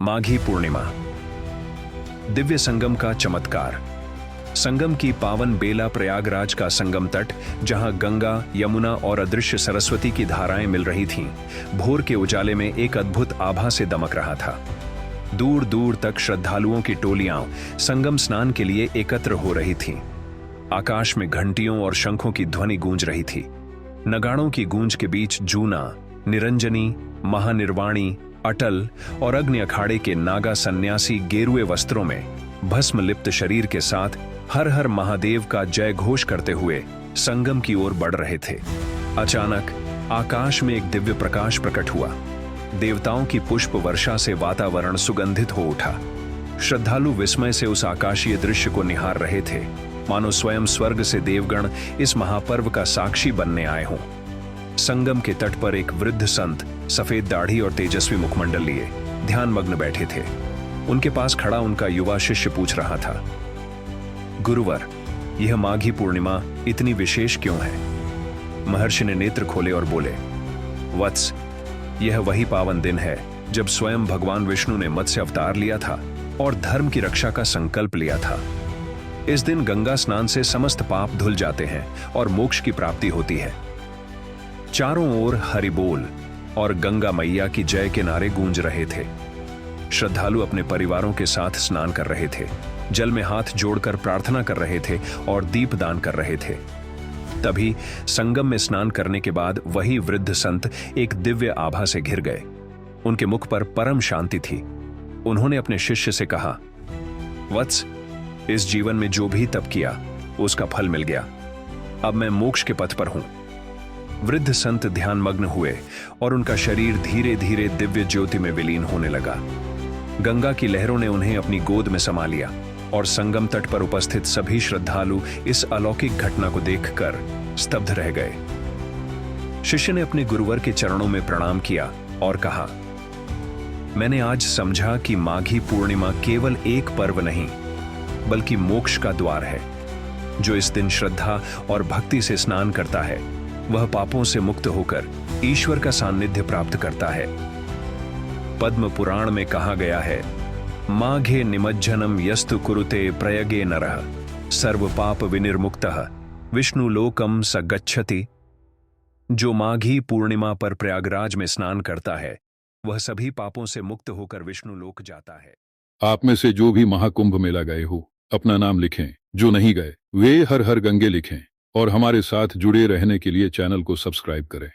माघी पूर्णिमा, दिव्य संगम का चमत्कार। संगम की पावन बेला प्रयागराज का संगम तट, जहां गंगा, यमुना और अदृश्य सरस्वती की धाराएं मिल रही थीं, भोर के उजाले में एक अद्भुत आभा से दमक रहा था। दूर दूर तक श्रद्धालुओं की टोलियां संगम स्नान के लिए एकत्र हो रही थीं। आकाश में घंटियों और शंखों की ध्वनि गूंज रही थी। नगाड़ों की गूंज के बीच जूना, निरंजनी, महानिर्वाणी, अटल और अग्नि अखाड़े के नागा सन्यासी गेरुए वस्त्रों में भस्म लिप्त शरीर के साथ हर हर महादेव का जय घोष करते हुए संगम की ओर बढ़ रहे थे। अचानक आकाश में एक दिव्य प्रकाश प्रकट हुआ। देवताओं की पुष्प वर्षा से वातावरण सुगंधित हो उठा। श्रद्धालु विस्मय से उस आकाशीय दृश्य को निहार रहे थे, मानो स्वयं स्वर्ग से देवगण इस महापर्व का साक्षी बनने आए हों। संगम के तट पर एक वृद्ध संत सफेद दाढ़ी और तेजस्वी मुखमंडल लिए ध्यानमग्न बैठे थे। उनके पास खड़ा उनका युवा शिष्य पूछ रहा था, गुरुवर, यह माघी पूर्णिमा इतनी विशेष क्यों है? महर्षि ने नेत्र खोले और बोले, वत्स, यह वही पावन दिन है जब स्वयं भगवान विष्णु ने मत्स्य अवतार लिया था और धर्म की रक्षा का संकल्प लिया था। इस दिन गंगा स्नान से समस्त पाप धुल जाते हैं और मोक्ष की प्राप्ति होती है। चारों ओर हरि बोल और गंगा मैया की जय के नारे गूंज रहे थे। श्रद्धालु अपने परिवारों के साथ स्नान कर रहे थे, जल में हाथ जोड़कर प्रार्थना कर रहे थे और दीपदान कर रहे थे। तभी संगम में स्नान करने के बाद वही वृद्ध संत एक दिव्य आभा से घिर गए। उनके मुख पर परम शांति थी। उन्होंने अपने शिष्य से कहा, वत्स, इस जीवन में जो भी तप किया उसका फल मिल गया। अब मैं मोक्ष के पथ पर हूं। वृद्ध संत ध्यानमग्न हुए और उनका शरीर धीरे धीरे दिव्य ज्योति में विलीन होने लगा। गंगा की लहरों ने उन्हें अपनी गोद में समा लिया और संगम तट पर उपस्थित सभी श्रद्धालु इस अलौकिक घटना को देखकर स्तब्ध रह गए। शिष्य ने अपने गुरुवर के चरणों में प्रणाम किया और कहा, मैंने आज समझा कि माघी पूर्णिमा केवल एक पर्व नहीं, बल्कि मोक्ष का द्वार है। जो इस दिन श्रद्धा और भक्ति से स्नान करता है, वह पापों से मुक्त होकर ईश्वर का सान्निध्य प्राप्त करता है। पद्म पुराण में कहा गया है, माघे निमज्जनम यस्तु कुरुते प्रयगे नरः सर्व पाप विनिर्मुक्तः विष्णु लोकम स गच्छति। जो माघी पूर्णिमा पर प्रयागराज में स्नान करता है, वह सभी पापों से मुक्त होकर विष्णु लोक जाता है। आप में से जो भी महाकुंभ मेला गए हो, अपना नाम लिखें। जो नहीं गए, वे हर हर गंगे लिखें और हमारे साथ जुड़े रहने के लिए चैनल को सब्सक्राइब करें।